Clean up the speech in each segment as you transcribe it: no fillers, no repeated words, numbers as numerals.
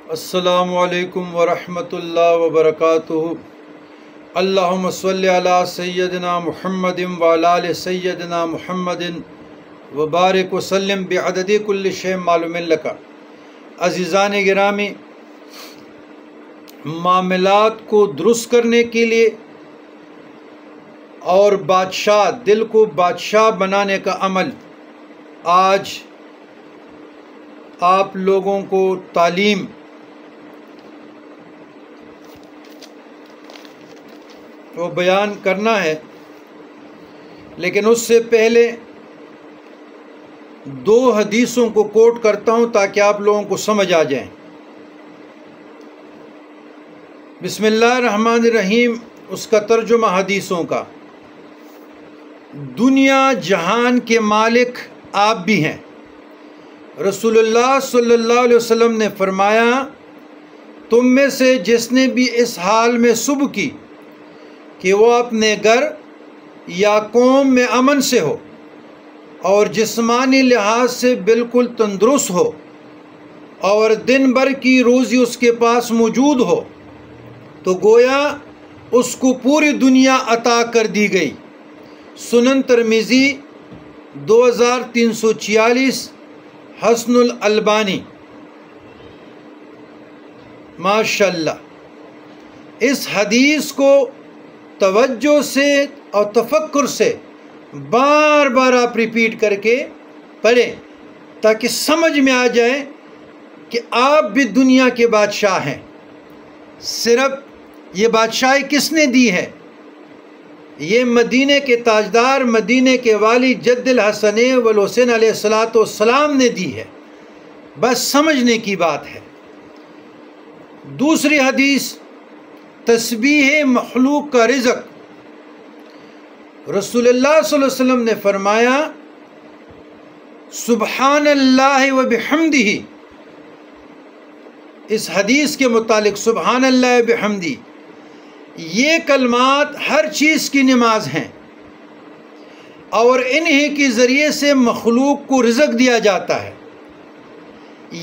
السلام علیکم ورحمۃ اللہ وبرکاتہ۔ اللہم صلی علی سیدنا محمد وعلی آل سیدنا محمد وبارک وسلم بعدد کل شیء معلوم لک۔ عزیزان گرامی، معاملات کو درست کرنے کے لیے اور دل کو بادشاہ بنانے کا عمل آج آپ لوگوں کو تعلیم وہ بیان کرنا ہے، لیکن اس سے پہلے دو حدیثوں کو کوٹ کرتا ہوں تاکہ آپ لوگوں کو سمجھ آ جائیں۔ بسم اللہ الرحمن الرحیم، اس کا ترجمہ حدیثوں کا۔ دنیا جہان کے مالک آپ بھی ہیں۔ رسول اللہ صلی اللہ علیہ وسلم نے فرمایا، تم میں سے جس نے بھی اس حال میں صبح کی کہ وہ اپنے گھر یا قوم میں امن سے ہو اور جسمانی لحاظ سے بالکل تندرست ہو اور دن بھر کی روزی اس کے پاس موجود ہو، تو گویا اس کو پوری دنیا عطا کر دی گئی۔ سنن ترمذی 2346، حسن الالبانی۔ ماشاءاللہ، اس حدیث کو توجہ سے اور تفکر سے بار بار آپ ریپیٹ کر کے پڑھیں تاکہ سمجھ میں آ جائے کہ آپ بھی دنیا کے بادشاہ ہیں۔ صرف یہ بادشاہی کس نے دی ہے؟ یہ مدینے کے تاجدار، مدینے کے والی جد الحسن والحسین علیہ السلام نے دی ہے، بس سمجھنے کی بات ہے۔ دوسری حدیث، تسبیح مخلوق کا رزق۔ رسول اللہ صلی اللہ علیہ وسلم نے فرمایا، سبحان اللہ و بحمدہ۔ اس حدیث کے متعلق سبحان اللہ و بحمدہ، یہ کلمات ہر چیز کی نماز ہیں اور انہی کے ذریعے سے مخلوق کو رزق دیا جاتا ہے۔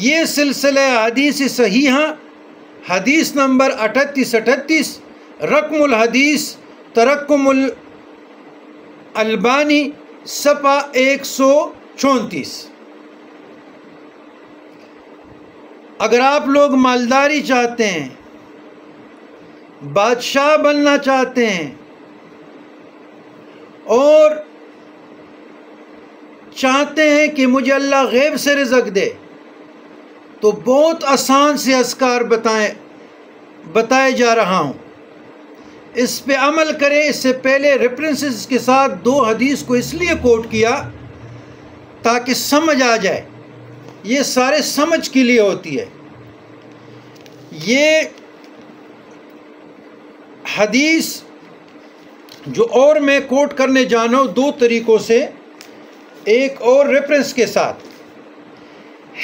یہ سلسلہ حدیث صحیحہ، حدیث نمبر 3838، رقم الحدیث ترقم الالبانی، صفحہ 134۔ اگر آپ لوگ مالداری چاہتے ہیں، بادشاہ بننا چاہتے ہیں اور چاہتے ہیں کہ مجھے اللہ غیب سے رزق دے، تو بہت آسان سے اذکار بتائے جا رہا ہوں، اس پہ عمل کریں۔ اس سے پہلے ریفرنسز کے ساتھ دو حدیث کو اس لیے کوٹ کیا تاکہ سمجھ آ جائے، یہ سارے سمجھ کے لیے ہوتی ہے۔ یہ حدیث جو اور میں کوٹ کرنے جانا ہوں دو طریقوں سے، ایک اور ریفرنس کے ساتھ۔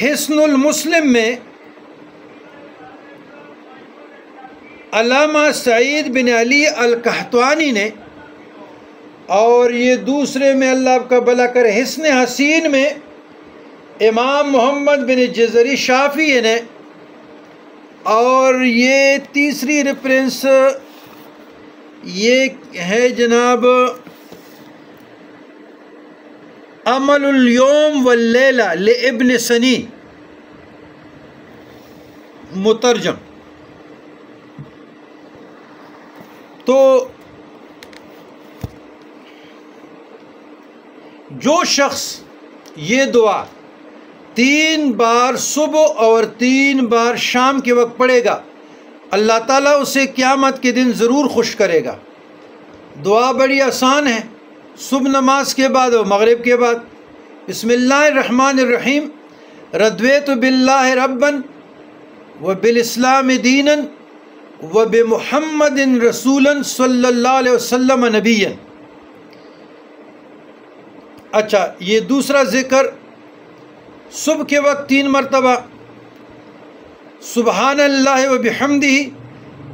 حسن المسلم میں علامہ سعید بن علی القحطوانی نے، اور یہ دوسرے میں اللہ آپ کا بھلا کرے حسن حسین میں امام محمد بن جزری شافعی نے، اور یہ تیسری ریفرنس یہ ہے جناب عمل الیوم واللیلہ لابن سنی مترجم۔ تو جو شخص یہ دعا 3 بار صبح اور 3 بار شام کے وقت پڑھے گا، اللہ تعالیٰ اسے قیامت کے دن ضرور خوش کرے گا۔ دعا بڑی آسان ہے، صبح نماز کے بعد اور مغرب کے بعد۔ بسم اللہ الرحمن الرحیم، رضیت باللہ ربا وبالاسلام دینا وبمحمد رسولا صلی اللہ علیہ وسلم نبیا۔ اچھا، یہ دوسرا ذکر صبح کے وقت 3 مرتبہ، سبحان اللہ و بحمدہ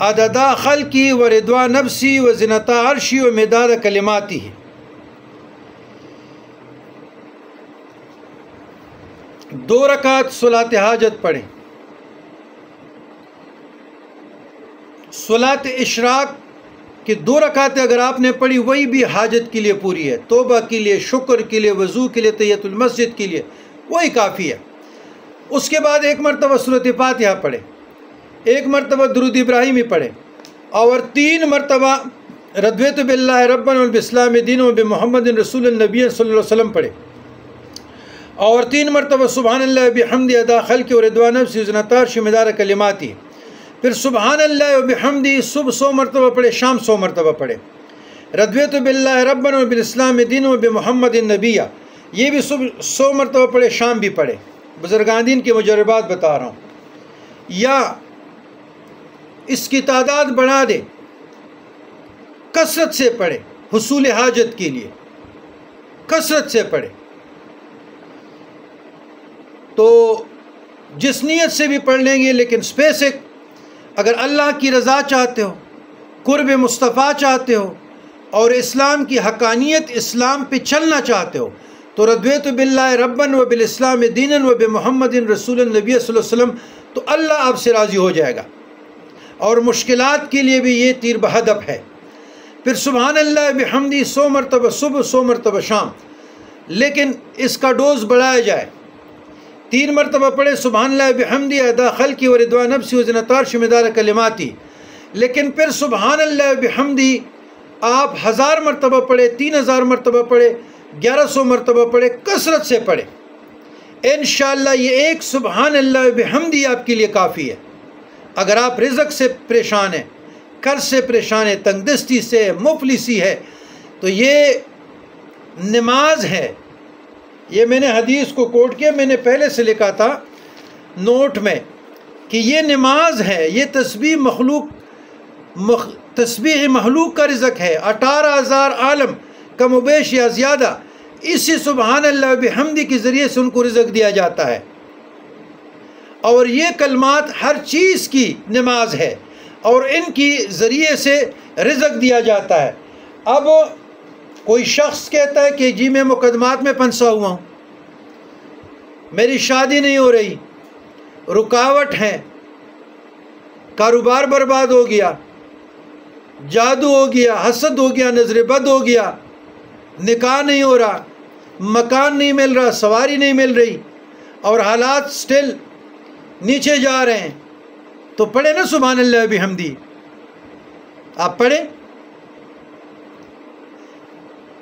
عدد خلقی و رضا نفسی و زنۃ عرشی و مداد کلماتی۔ دو رکعت صلاۃ حاجت پڑھیں۔ صلاۃ اشراق کہ 2 رکعتیں اگر آپ نے پڑھی وہی بھی حاجت کے لیے پوری ہے، توبہ کے لیے، شکر کے لیے، وضو کے لیے، تحیۃ المسجد کے لیے، وہی کافی ہے۔ اس کے بعد 1 مرتبہ سورۃ فاتحہ پڑھے، 1 مرتبہ درود ابراہیمی پڑھے، اور 3 مرتبہ رضیت باللہ ربا وبالاسلام دینا وبمحمد رسول النبی صلی اللہ علیہ وسلم پڑھے، اور 3 مرتبہ سبحان اللہ بحمدہ عدد خلقہ ورضوان نفسہ وزنۃ عرشہ ومداد کلماتہ۔ پھر سبحان اللہ وبحمدہ صبح 100 مرتبہ پڑھے، شام 100 مرتبہ پڑھے۔ رضیت باللہ ربا وبالاسلام دینا وبمحمد نبیہ، یہ بھی صبح 100 مرتبہ پڑھے، شام بھی پڑھے۔ بزرگان دین کے مجربات بتا رہا ہوں، یا اس کی تعداد بڑھا دے، کثرت سے پڑھے، حصول حاجت کے لیے کثرت سے پڑھے۔ تو جس نیت سے بھی پڑھ لیں گے، لیکن اسپیسک اگر اللہ کی رضا چاہتے ہو، قرب مصطفیٰ چاہتے ہو، اور اسلام کی حقانیت، اسلام پہ چلنا چاہتے ہو، تو رضیت باللہ ربا وبالاسلام دینا وبمحمد رسول النبی صلی اللہ علیہ وسلم، تو اللہ آپ سے راضی ہو جائے گا۔ اور مشکلات کے لیے بھی یہ تیر بہدف ہے۔ پھر سبحان اللہ بحمدہ 100 مرتبہ صبح، 100 مرتبہ شام، لیکن اس کا ڈوز بڑھایا جائے۔ 3 مرتبہ پڑھے سبحان اللہ بحمدہ عدد خلقہ ورضوان نفسہ وزنۃ عرشہ ومداد کلماتہ، لیکن پھر سبحان اللہ بحمدہ آپ 1000 مرتبہ پڑھے، 3000 مرتبہ پڑھے، 1100 مرتبہ پڑھے، کثرت سے پڑھے۔ انشاءاللہ یہ ایک سبحان اللہ بحمدہ آپ کے لیے کافی ہے۔ اگر آپ رزق سے پریشان ہیں، قرض سے پریشان ہیں، تنگ دستی سے، مفلسی ہے، تو یہ نماز ہے۔ یہ میں نے حدیث کو کوٹ کیا، میں نے پہلے سے لکھا تھا نوٹ میں کہ یہ نماز ہے، یہ تسبیح مخلوق کا رزق ہے۔ 18,000 عالم کم و بیش یا زیادہ اسی سبحان اللہ بحمدہ کے ذریعے سے ان کو رزق دیا جاتا ہے، اور یہ کلمات ہر چیز کی نماز ہے، اور ان کی ذریعے سے رزق دیا جاتا ہے۔ اب کوئی شخص کہتا ہے کہ جی میں مقدمات میں پھنسا ہوا ہوں، میری شادی نہیں ہو رہی، رکاوٹ ہے، کاروبار برباد ہو گیا، جادو ہو گیا، حسد ہو گیا، نظر بد ہو گیا، نکاح نہیں ہو رہا، مکان نہیں مل رہا، سواری نہیں مل رہی، اور حالات سٹل نیچے جا رہے ہیں، تو پڑھیں نا سبحان اللہ بحمدہ۔ آپ پڑھیں،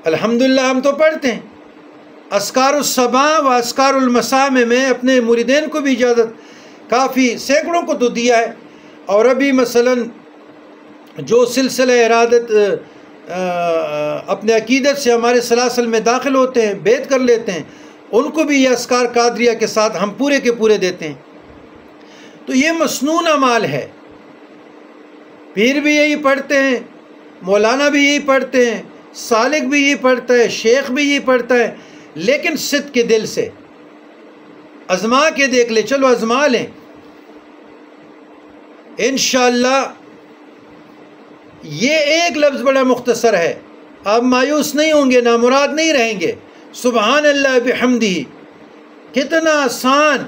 الحمدللہ ہم تو پڑھتے ہیں۔ اذکار الصباح و اذکار المساء میں میں اپنے مریدین کو بھی اجازت کافی سینکڑوں کو تو دیا ہے، اور ابھی مثلا جو سلسلہ ارادت اپنے عقیدت سے ہمارے سلاسل میں داخل ہوتے ہیں، بیعت کر لیتے ہیں، ان کو بھی یہ اذکار قادریہ کے ساتھ ہم پورے کے پورے دیتے ہیں۔ تو یہ مسنون اعمال ہے، پیر بھی یہی پڑھتے ہیں، مولانا بھی یہی پڑھتے ہیں، سالک بھی یہی پڑھتا ہے، شیخ بھی یہی پڑھتا ہے، لیکن صدق کے دل سے آزما کے دیکھ لے، چلو آزما لیں، انشاءاللہ۔ یہ ایک لفظ بڑا مختصر ہے، آپ مایوس نہیں ہوں گے، نامراد نہیں رہیں گے۔ سبحان اللہ بحمدہ کتنا آسان،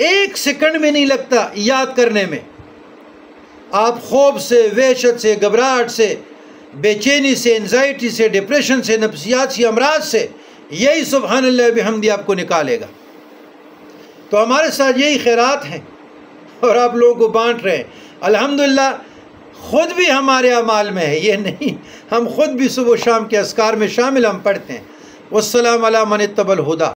1 سیکنڈ بھی نہیں لگتا یاد کرنے میں۔ آپ خوف سے، وحشت سے، گھبراہٹ سے، بے چینی سے، انزائٹی سے، ڈپریشن سے، نفسیاتی امراض سے، یہی سبحان اللہ بحمدہ آپ کو نکالے گا۔ تو ہمارے ساتھ یہی خیرات ہیں، اور آپ لوگوں کو بانٹ رہے ہیں الحمدللہ۔ خود بھی ہمارے اعمال میں ہے، یہ نہیں، ہم خود بھی صبح و شام کے اذکار میں شامل ہم پڑھتے ہیں۔ والسلام علی من اتبع الہدی۔